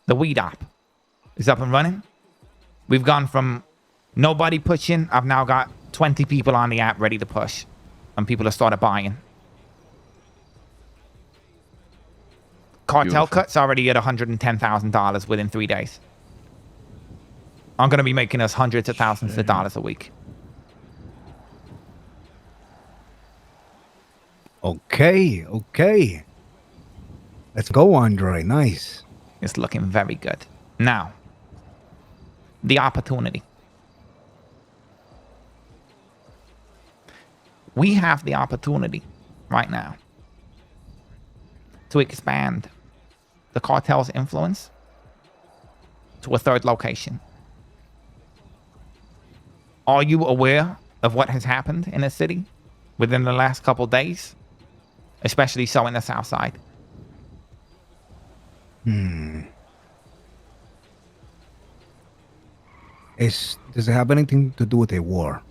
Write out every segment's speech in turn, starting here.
The weed app is up and running. We've gone from nobody pushing. I've now got 20 people on the app ready to push. And people have started buying. Cartel cuts already at $110,000 within 3 days. I'm going to be making us hundreds of thousands of dollars a week. Okay. Let's go, Andre. Nice. It's looking very good. Now, the opportunity. We have the opportunity right now to expand the cartel's influence to a third location. Are you aware of what has happened in the city within the last couple days? Especially so in the Southside. Does it have anything to do with a war?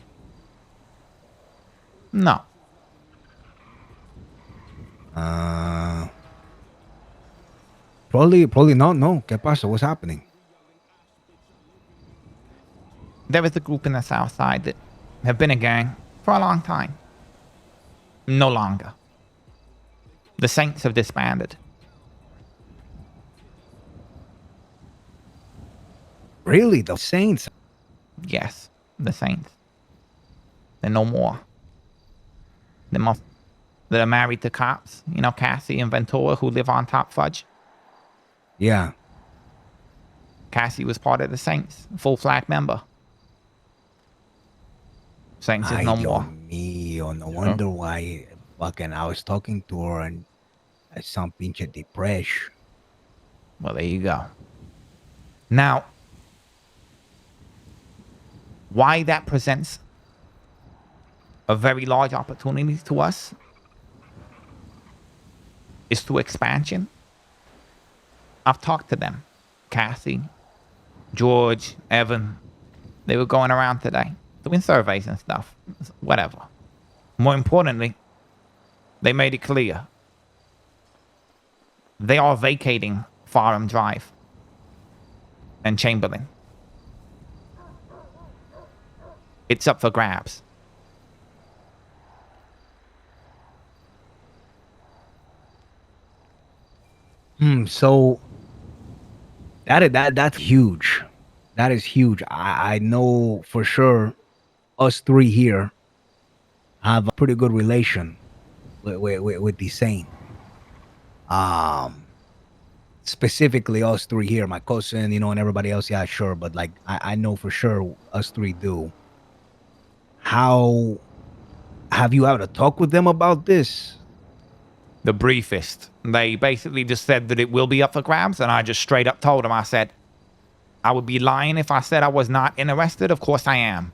No. Probably not. No. ¿Qué pasa? What's happening? There is a group in the Southside that have been a gang for a long time. No longer. The Saints have disbanded. Really? The Saints? Yes, the Saints. They're no more. That are married to cops. You know, Cassie and Ventura, who live on Top Fudge. Yeah. Cassie was part of the Saints. Full flag member. Saints is no more. Mío, no wonder why fucking I was talking to her and I sound pinche depressed. Well, there you go. Now, why that presents a very large opportunity to us is through expansion. I've talked to them. Cassie, George, Evan. They were going around today doing surveys and stuff. Whatever. More importantly, they made it clear. They are vacating Farham Drive and Chamberlain. It's up for grabs. So that's huge. That is huge. I know for sure us three here have a pretty good relation with the Saint. Specifically us three here, my cousin, and everybody else. Yeah, sure. But like, I know for sure us three do. How have you had a talk with them about this? The briefest. They basically just said that it will be up for grabs, and I just straight up told them, I said, I would be lying if I said I was not interested. Of course I am.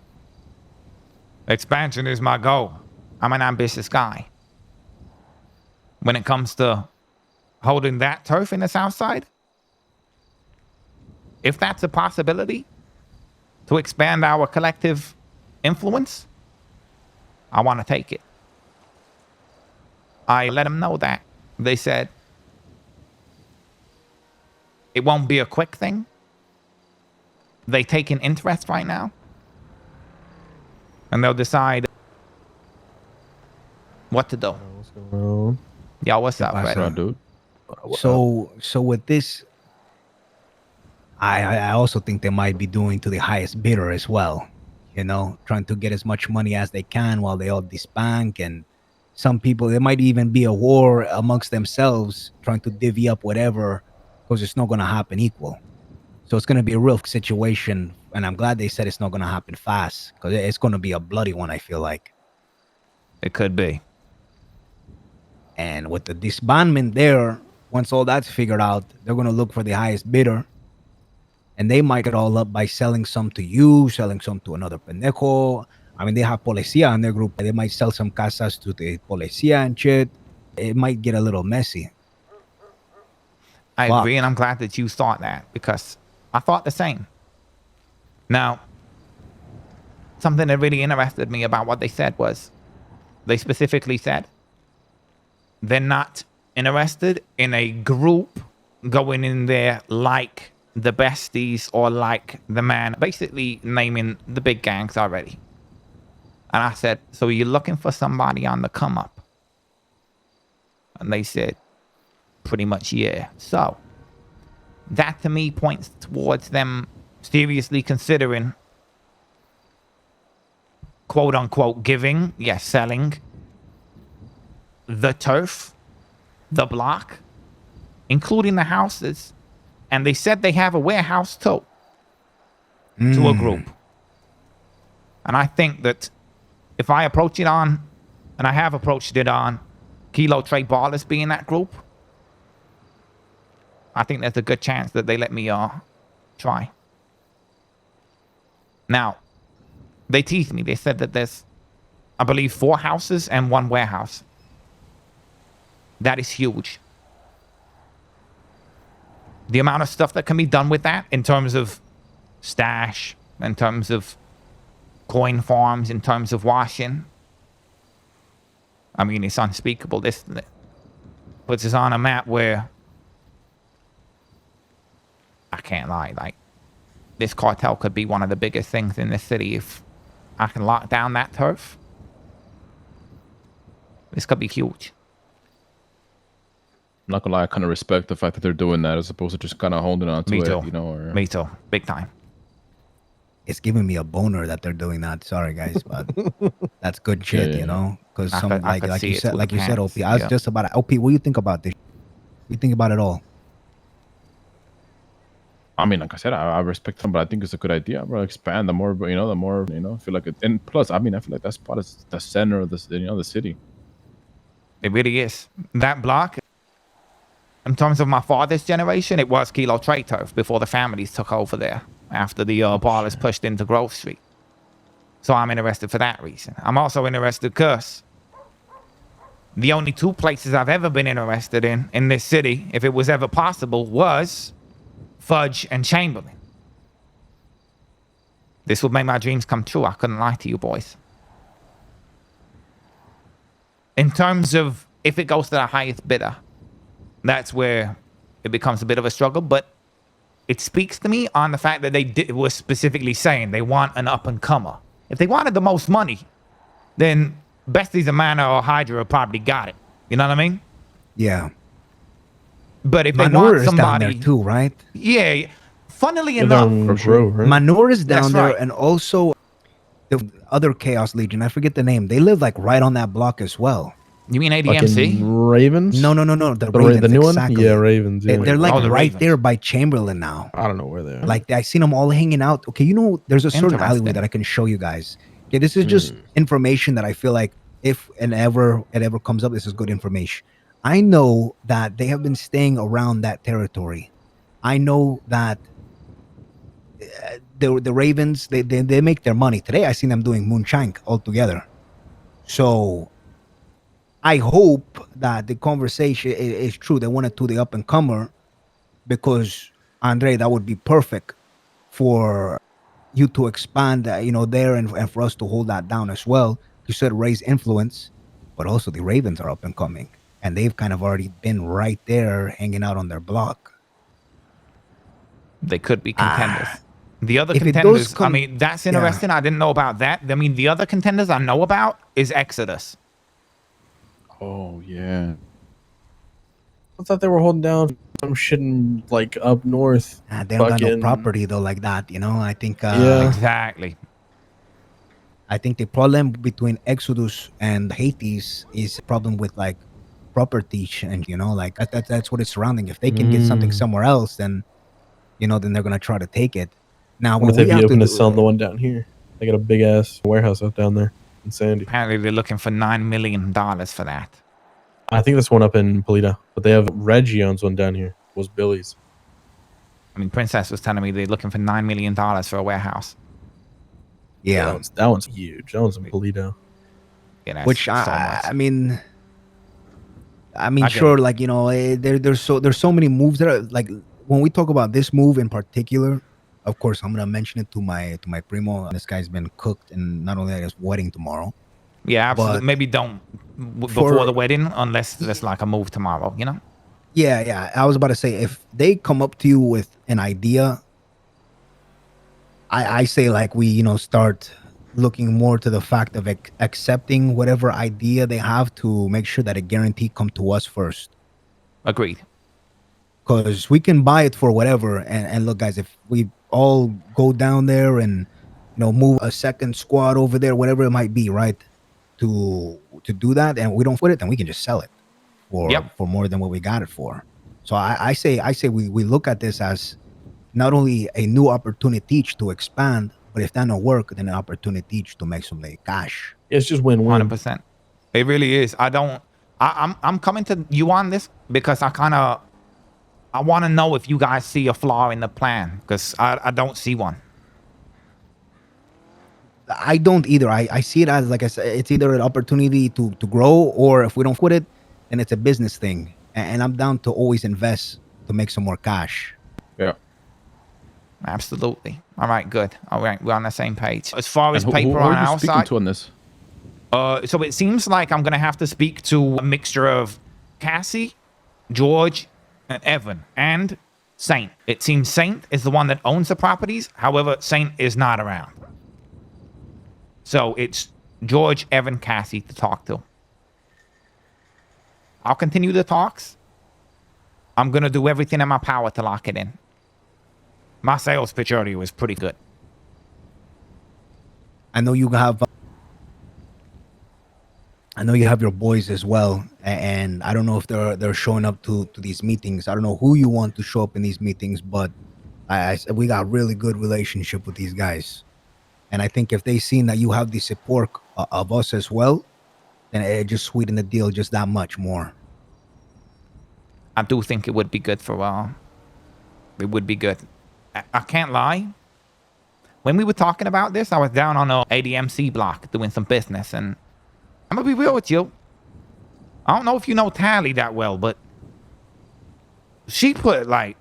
Expansion is my goal. I'm an ambitious guy. When it comes to holding that turf in the Southside, if that's a possibility to expand our collective influence, I want to take it. I let them know that. They said it won't be a quick thing. They take an interest right now, and they'll decide what to do. What's going on? Yeah, what's up, What's Fred? up, dude? So with this, I also think they might be doing to the highest bidder as well. Trying to get as much money as they can while they all disband. And some people, there might even be a war amongst themselves trying to divvy up whatever, because it's not going to happen equal. So it's going to be a real situation. And I'm glad they said it's not going to happen fast, because it's going to be a bloody one, I feel like. It could be. And with the disbandment there, once all that's figured out, they're going to look for the highest bidder. And they might get all up by selling some to you, selling some to another pendejo. I mean, they have policía in their group. They might sell some casas to the policía and shit. It might get a little messy. I agree, and I'm glad that you thought that, because I thought the same. Now, something that really interested me about what they said was, they specifically said they're not interested in a group going in there like the besties or like the man, basically naming the big gangs already. And I said, so are you looking for somebody on the come up? And they said, pretty much, yeah. So that to me points towards them seriously considering, quote unquote, giving, yes, selling the turf, the block, including the houses. And they said they have a warehouse too, to a group. And I think that if I approach it on, and I have approached it on, Kilo Tray Ballas being that group, I think there's a good chance that they let me try. Now, they teased me. They said that there's, I believe, 4 houses and 1 warehouse. That is huge. The amount of stuff that can be done with that in terms of stash, in terms of coin farms, in terms of washing. I mean, it's unspeakable. This puts us on a map where I can't lie. Like, this cartel could be one of the biggest things in this city if I can lock down that turf. This could be huge. I'm not gonna lie, I kind of respect the fact that they're doing that as opposed to just kind of holding on to Me too. it, you know. Or... Me too. Big time. It's giving me a boner that they're doing that. Sorry, guys, but that's good shit, you know. Because some like you said, OP. I was just about OP. What do you think about this? What do you think about it all? I mean, like I said, I respect them, but I think it's a good idea, bro. Expand the more, you know, the more, you know. I feel like it, and plus, I mean, I feel like that spot is the center of this, you know, the city. It really is. That block, in terms of my father's generation, it was Kilo Tray turf before the families took over there after the Ballas pushed into Grove Street. So I'm interested for that reason. I'm also interested because the only 2 places I've ever been interested in this city, if it was ever possible, was Fudge and Chamberlain. This would make my dreams come true. I couldn't lie to you boys. In terms of if it goes to the highest bidder, that's where it becomes a bit of a struggle, but it speaks to me on the fact that they were specifically saying they want an up-and-comer. If they wanted the most money, then Besties of Manor or Hydra probably got it. You know what I mean? Yeah. But if Manor they want is somebody... down there too, right? Yeah. Funnily enough... Right? Manor is down That's there, right. and also the other Chaos Legion, I forget the name. They live like right on that block as well. You mean ADMC? Ravens? No. The Ravens, the new exactly. one? Yeah, Ravens. Yeah. They're like the right Ravens. there by Chamberlain now. I don't know where they are. Like I seen them all hanging out. Okay, you know, there's a certain alleyway Interesting. that I can show you guys. Okay, this is just information that I feel like if and ever it ever comes up, this is good information. I know that they have been staying around that territory. I know that the Ravens they make their money. Today I seen them doing moonshine all together. So I hope that the conversation is true. They wanted to the up and comer because Andre, that would be perfect for you to expand, you know, there and for us to hold that down as well. You said raise influence, but also the Ravens are up and coming, and they've kind of already been right there hanging out on their block. They could be contenders. The other If it does contenders, come- I mean, that's interesting. I didn't know about that. I mean, the other contenders I know about is Exodus. Oh yeah. I thought they were holding down some shit in, like, up north. They don't got no Fucking- property though like that, you know. I think Yeah. Exactly. I think the problem between Exodus and Hades is a problem with like property and you know, like that's what it's surrounding. If they can get something somewhere else, then you know, then they're gonna try to take it. Now, What what if they'd we be have open to to selling the one down here? They got a big ass warehouse out down there in Sandy. Apparently, they're looking for $9 million for that. I think that's one up in Polito, but they have Reggie owns one down here. Was Billy's. I mean, Princess was telling me they're looking for $9 million for a warehouse. yeah, That one's huge. That one's in Polito. Yeah, that's which so much. I mean, I get sure, it. like you know, there's so many moves that are like when we talk about this move in particular. Of course, I'm gonna mention it to my primo. This guy's been cooked, and not only that, his wedding tomorrow. Yeah, absolutely. but Maybe don't before for- the wedding unless there's like a move tomorrow, you know? Yeah. I was about to say, if they come up to you with an idea, I say like we, start looking more to the fact of accepting whatever idea they have to make sure that a guarantee come to us first. Agreed. Because we can buy it for whatever. And look, guys, if we all go down there and move a second squad over there, whatever it might be, right? To do that, and we don't put it, then we can just sell it Yep. for more than what we got it for. So I say we look at this as not only a new opportunity to expand, but if that don't work, then an opportunity to make some like cash. It's just win-win. 100%. It really is. I'm coming to you on this because I want to know if you guys see a flaw in the plan, because I don't see one. I don't either. I see it as, like I said, it's either an opportunity to grow, or if we don't quit it, then it's a business thing. And I'm down to always invest to make some more cash. Yeah. Absolutely. All right, good. All right, we're on the same page. As far as And paper who on are you our speaking side, to on this? so it seems like I'm going to have to speak to a mixture of Cassie, George, and Evan, and Saint. It seems Saint is the one that owns the properties. However, Saint is not around. So it's George, Evan, Cassie to talk to. I'll continue the talks. I'm going to do everything in my power to lock it in. My sales pitch earlier was pretty good. I know you have your boys as well, and I don't know if they're showing up to these meetings. I don't know who you want to show up in these meetings, but we got really good relationship with these guys. And I think if they seen that you have the support of us as well, then it just sweeten the deal just that much more. I do think it would be good for, it would be good. I can't lie. When we were talking about this, I was down on a ADMC block doing some business, and I'm gonna be real with you. I don't know if you know Tally that well, but she put like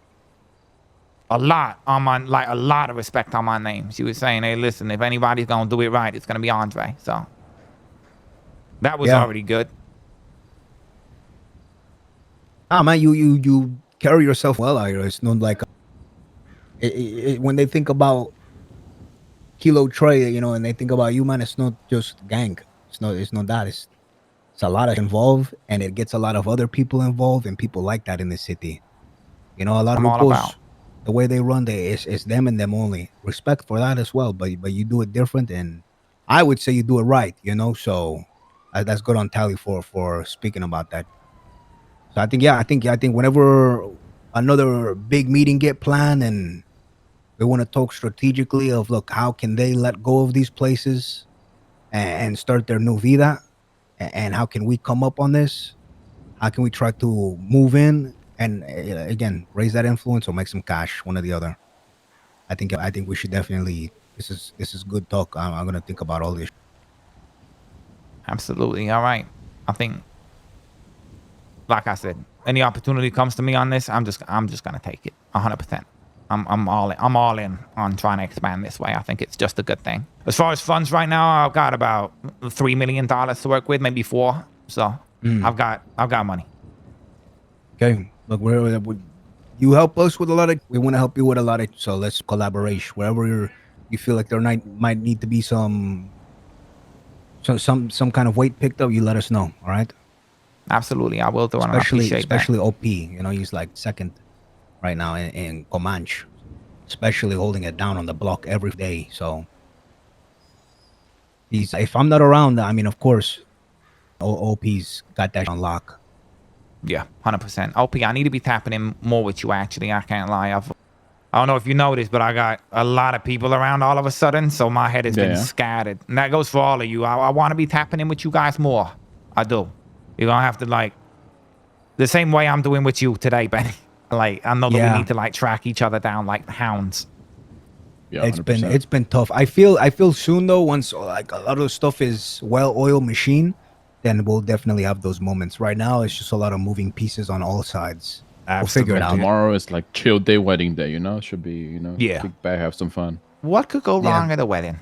a lot of respect on my name. She was saying, "Hey, listen, if anybody's gonna do it right, it's gonna be Andre." So that was already good. Ah, man, you carry yourself well out here. It's not like when they think about Kilo Tray, and they think about you, man, it's not just gang. It's not that. It's a lot of involved, and it gets a lot of other people involved, and people like that in the city. A lot of I'm all grupos, about. the way they run, it's them and them only. Respect for that as well, but you do it different, and I would say you do it right. So that's good on Tally for speaking about that. So I think whenever another big meeting get planned and we want to talk strategically of, look, how can they let go of these places and start their new vida, and how can we come up on this? How can we try to move in and again raise that influence or make some cash, one or the other? I think we should definitely. This is good talk. I'm gonna think about all this. Absolutely. All right. I think, like I said, any opportunity comes to me on this, I'm just gonna take it 100%. I'm all in on trying to expand this way. I think it's just a good thing. As far as funds right now, I've got about $3 million to work with, maybe 4. So I've got money. Okay, look, you help us with a lot of. We want to help you with a lot of. So let's collaborate wherever you feel like there might need to be some kind of weight picked up. You let us know. All right. Absolutely, I will do. And I appreciate especially OP. He's like second right now in Comanche, especially holding it down on the block every day. So if I'm not around, I mean, of course, OP's got that on lock. Yeah, 100%. OP, I need to be tapping in more with you, actually. I can't lie. I don't know if you noticed, but I got a lot of people around all of a sudden, so my head has been scattered. And that goes for all of you. I want to be tapping in with you guys more. I do. You're going to have to, like, the same way I'm doing with you today, Benny. Like, I know that we need to, like, track each other down like hounds. Yeah, it's been tough. I feel soon, though, once, like, a lot of the stuff is well-oiled machine, then we'll definitely have those moments. Right now, it's just a lot of moving pieces on all sides. We'll figure it out. Tomorrow is like chill day, wedding day, Should be, kick back, have some fun. What could go wrong at a wedding?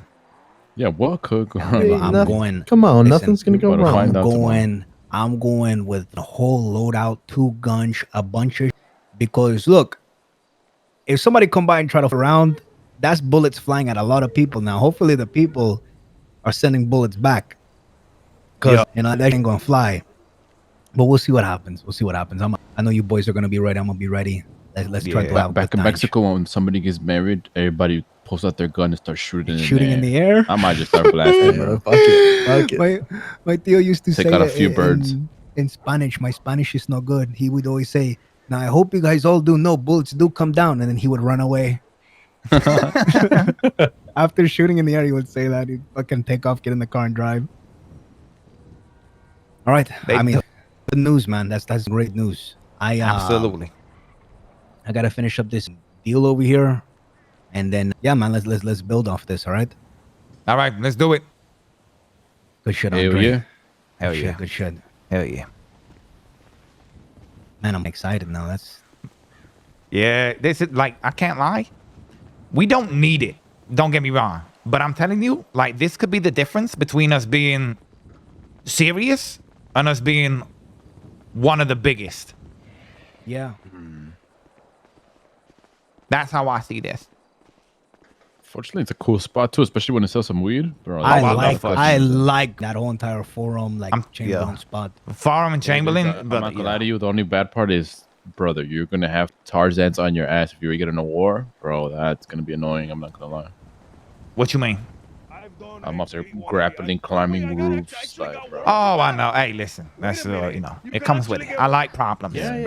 Yeah, what could go wrong? I'm going. Come on, listen, nothing's gonna go wrong. I'm going I'm going with a whole loadout, 2 guns, a bunch of because look, if somebody come by and try to around, that's bullets flying at a lot of people. Now, hopefully, the people are sending bullets back because that ain't gonna fly. But we'll see what happens. We'll see what happens. I know you boys are gonna be ready. I'm gonna be ready. Let's try to have Back good in times. Mexico, when somebody gets married, everybody pulls out their gun and starts shooting in the air. I might just start blasting, bro. Fuck it. My Theo used to Take say out a it few birds. in Spanish. My Spanish is not good. He would always say, "Now I hope you guys all do know bullets do come down," and then he would run away. After shooting in the air, he would say that he'd fucking take off, get in the car, and drive. All right. I mean, good news, man. That's great news. Absolutely. I gotta finish up this deal over here, and then man, let's build off this. All right. All right, let's do it. Good shit, Hell Andre. yeah. Hell yeah. Good shit. Hell yeah. Man, I'm excited now. Yeah, this is like, I can't lie. We don't need it. Don't get me wrong. But I'm telling you, like, this could be the difference between us being serious and us being one of the biggest. Yeah. That's how I see this. Fortunately, it's a cool spot too, especially when it sells some weed. Bro, I love like that whole entire forum, like Chamberlain spot. Farm and Chamberlain. I'm not gonna lie to you. The only bad part is, brother, you're gonna have Tarzans on your ass if you get in a war, bro. That's gonna be annoying. I'm not gonna lie. What you mean? I'm up there grappling, climbing roofs, like, bro. Oh, I know. Hey, listen. That's it comes with it. I like problems. Yeah.